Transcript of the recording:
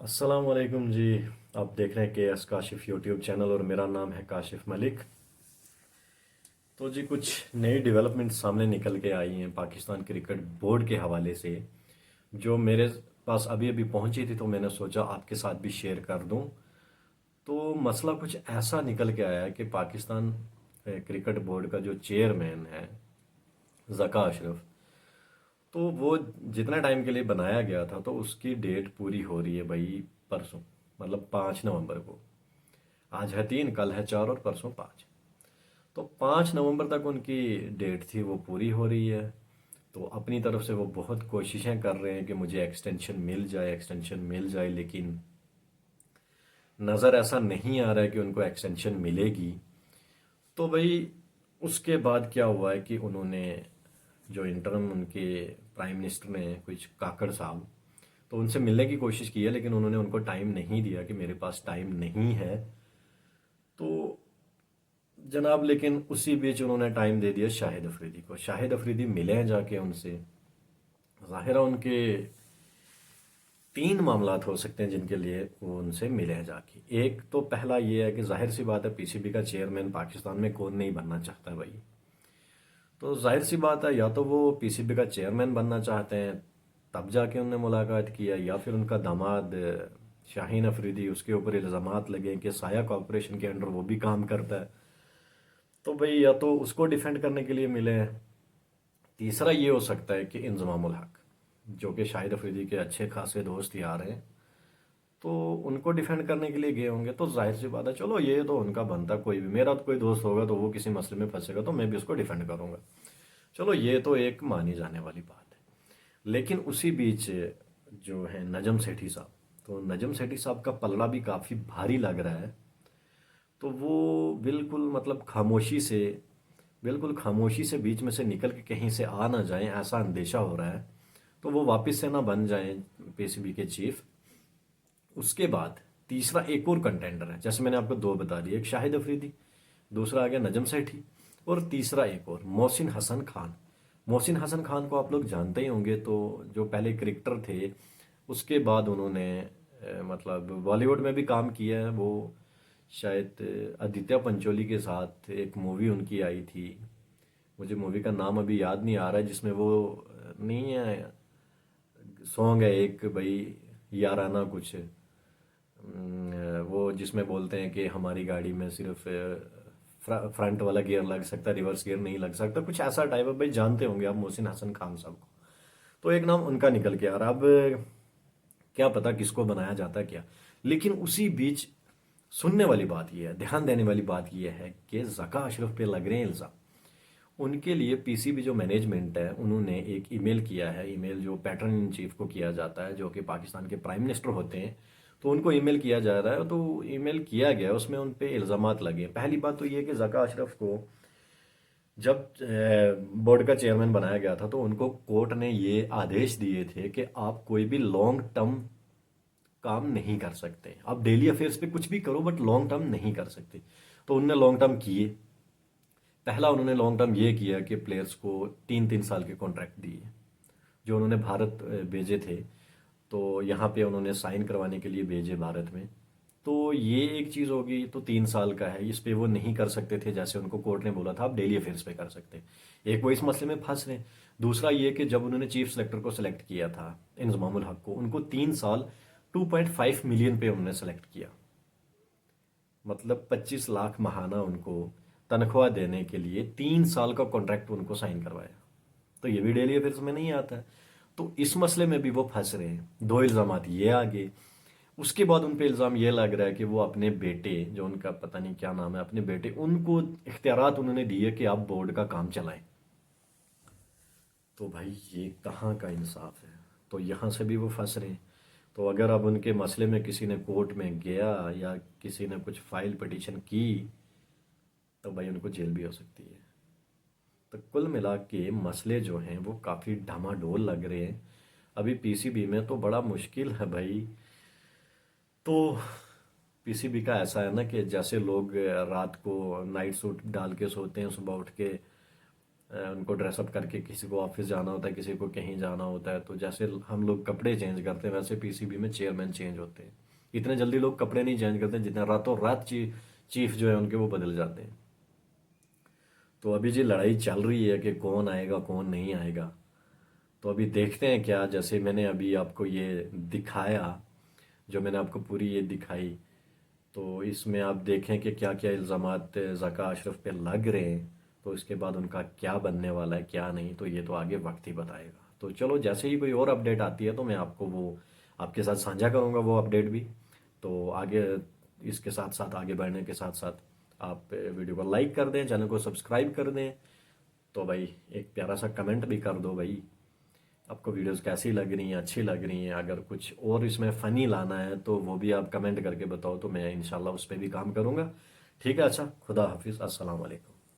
अस्सलाम वालेकुम जी। आप देख रहे हैं के एस काशिफ यूट्यूब चैनल और मेरा नाम है काशिफ मलिक। तो जी कुछ नई डेवलपमेंट सामने निकल के आई हैं पाकिस्तान क्रिकेट बोर्ड के हवाले से, जो मेरे पास अभी अभी पहुंची थी, तो मैंने सोचा आपके साथ भी शेयर कर दूं। तो मसला कुछ ऐसा निकल के आया है कि पाकिस्तान क्रिकेट बोर्ड का जो चेयरमैन है ज़का अशरफ, तो वो जितना टाइम के लिए बनाया गया था तो उसकी डेट पूरी हो रही है भाई परसों, मतलब 5 नवंबर को। आज है 3, कल है 4 और परसों 5। तो 5 नवंबर तक उनकी डेट थी, वो पूरी हो रही है। तो अपनी तरफ से वो बहुत कोशिशें कर रहे हैं कि मुझे एक्सटेंशन मिल जाए, एक्सटेंशन मिल जाए, लेकिन नज़र ऐसा नहीं आ रहा है कि उनको एक्सटेंशन मिलेगी। तो भाई उसके बाद क्या हुआ है कि उन्होंने जो इंटरम उनके प्राइम मिनिस्टर ने कुछ काकड़ साहब, तो उनसे मिलने की कोशिश की है, लेकिन उन्होंने उनको टाइम नहीं दिया कि मेरे पास टाइम नहीं है। तो जनाब, लेकिन उसी बीच उन्होंने टाइम दे दिया शाहिद अफरीदी को। शाहिद अफरीदी मिले हैं जाके उनसे। ज़ाहिर है उनके 3 मामलात हो सकते हैं जिनके लिए वो उनसे मिले हैं जाके। एक तो पहला ये है कि जाहिर सी बात है, पीसीबी का चेयरमैन पाकिस्तान में कौन नहीं बनना चाहता है भाई। तो जाहिर सी बात है, या तो वो पीसीबी का चेयरमैन बनना चाहते हैं, तब जाके उनने मुलाकात किया, या फिर उनका दामाद शाहीन अफरीदी, उसके ऊपर इल्ज़ामात लगे कि साया कॉरपोरेशन के अंडर वो भी काम करता है। तो भाई या तो उसको डिफेंड करने के लिए मिले हैं। तीसरा ये हो सकता है कि इंजमामुल हक, जो कि शाहिद अफरीदी के अच्छे खासे दोस्त यार हैं, तो उनको डिफेंड करने के लिए गए होंगे। तो जाहिर सी बात है, चलो ये तो उनका बनता, कोई भी मेरा तो कोई दोस्त होगा तो वो किसी मसले में फंसेगा तो मैं भी उसको डिफेंड करूंगा। चलो ये तो एक मानी जाने वाली बात है। लेकिन उसी बीच जो है नजम सेठी साहब, तो नजम सेठी साहब का पलड़ा भी काफ़ी भारी लग रहा है। तो वो बिल्कुल मतलब खामोशी से बीच में से निकल के कहीं से आ ना जाएं, ऐसा अंदेशा हो रहा है। तो वो वापस से ना बन जाएं पीसीबी के चीफ। उसके बाद तीसरा एक और कंटेंडर है, जैसे मैंने आपको दो बता दिए, एक शाहिद अफरीदी, दूसरा आ गया नजम सेठी, और तीसरा एक और मोहसिन हसन खान। मोहसिन हसन खान को आप लोग जानते ही होंगे, तो जो पहले क्रिकेटर थे, उसके बाद उन्होंने मतलब बॉलीवुड में भी काम किया है। वो शायद आदित्य पंचोली के साथ एक मूवी उनकी आई थी, मुझे मूवी का नाम अभी याद नहीं आ रहा है, जिसमें वो नहीं है, सॉन्ग है एक भाई, याराना कुछ, वो जिसमें बोलते हैं कि हमारी गाड़ी में सिर्फ फ्रंट वाला गियर लग सकता है, रिवर्स गियर नहीं लग सकता, कुछ ऐसा टाइप है। भाई जानते होंगे आप मोहसिन हसन खान साहब को। तो एक नाम उनका निकल के आ रहा। अब क्या पता किसको बनाया जाता है क्या। लेकिन उसी बीच सुनने वाली बात यह है, ध्यान देने वाली बात यह है कि ज़का अशरफ पे लग रहे हैं इल्ज़ाम। उनके लिए पीसीबी जो मैनेजमेंट है, उन्होंने एक ईमेल किया है, ईमेल जो पैटर्न इन चीफ को किया जाता है, जो कि पाकिस्तान के प्राइम मिनिस्टर होते हैं, तो उनको ईमेल किया जा रहा है। तो ईमेल किया गया, उसमें उन पे इल्ज़ामात लगे। पहली बात तो ये कि ज़का अशरफ को जब बोर्ड का चेयरमैन बनाया गया था, तो उनको कोर्ट ने ये आदेश दिए थे कि आप कोई भी लॉन्ग टर्म काम नहीं कर सकते, आप डेली अफेयर्स पे कुछ भी करो बट लॉन्ग टर्म नहीं कर सकते। तो उनने लॉन्ग टर्म किए। पहला उन्होंने लॉन्ग टर्म ये किया कि प्लेयर्स को 3-3 साल के कॉन्ट्रैक्ट दिए, जो उन्होंने भारत भेजे थे। तो यहाँ पे उन्होंने साइन करवाने के लिए भेजे भारत में। तो ये एक चीज़ होगी, तो 3 साल का है, इस पे वो नहीं कर सकते थे, जैसे उनको कोर्ट ने बोला था आप डेली अफेयर्स पे कर सकते। एक वो इस मसले में फंस रहे। दूसरा ये कि जब उन्होंने चीफ सेलेक्टर को सिलेक्ट किया था, इंजमामुल हक को, उनको 3 साल 2.5 मिलियन पे उन्होंने सेलेक्ट किया, मतलब 25 लाख महाना उनको तनख्वाह देने के लिए 3 साल का कॉन्ट्रैक्ट उनको साइन करवाया। तो ये भी डेली अफेयर्स में नहीं आता है। तो इस मसले में भी वो फंस रहे हैं। दो इल्जामात ये आगे। उसके बाद उन पे इल्ज़ाम ये लग रहा है कि वो अपने बेटे, जो उनका पता नहीं क्या नाम है, अपने बेटे, उनको इख्तियारात उन्होंने दिए कि आप बोर्ड का काम चलाएं। तो भाई ये कहाँ का इंसाफ है। तो यहाँ से भी वो फंस रहे हैं। तो अगर अब उनके मसले में किसी ने कोर्ट में गया या किसी ने कुछ फाइल पिटीशन की, तो भाई उनको जेल भी हो सकती है। तो कुल मिला के मसले जो हैं वो काफ़ी डामाडोल लग रहे हैं। अभी पीसीबी में तो बड़ा मुश्किल है भाई। तो पीसीबी का ऐसा है ना कि जैसे लोग रात को नाइट सूट डाल के सोते हैं, सुबह उठ के उनको ड्रेसअप करके किसी को ऑफिस जाना होता है, किसी को कहीं जाना होता है, तो जैसे हम लोग कपड़े चेंज करते हैं वैसे पीसीबी में चेयरमैन चेंज होते हैं। इतने जल्दी लोग कपड़े नहीं चेंज करते जितना रातों रात चीफ जो है उनके वो बदल जाते हैं। तो अभी जी लड़ाई चल रही है कि कौन आएगा कौन नहीं आएगा। तो अभी देखते हैं क्या, जैसे मैंने अभी आपको ये दिखाया, जो मैंने आपको पूरी ये दिखाई, तो इसमें आप देखें कि क्या क्या इल्ज़ामात ज़का अशरफ पे लग रहे हैं। तो इसके बाद उनका क्या बनने वाला है क्या नहीं, तो ये तो आगे वक्त ही बताएगा। तो चलो, जैसे ही कोई और अपडेट आती है तो मैं आपको वो आपके साथ साझा करूंगा वो अपडेट भी। तो आगे इसके साथ साथ आगे बढ़ने के साथ साथ आप वीडियो को लाइक कर दें, चैनल को सब्सक्राइब कर दें। तो भाई एक प्यारा सा कमेंट भी कर दो भाई, आपको वीडियोस कैसी लग रही हैं, अच्छी लग रही हैं। अगर कुछ और इसमें फ़नी लाना है तो वो भी आप कमेंट करके बताओ, तो मैं इंशाल्लाह उस पर भी काम करूँगा। ठीक है, अच्छा, खुदा हाफिज़, अस्सलाम वालेकुम।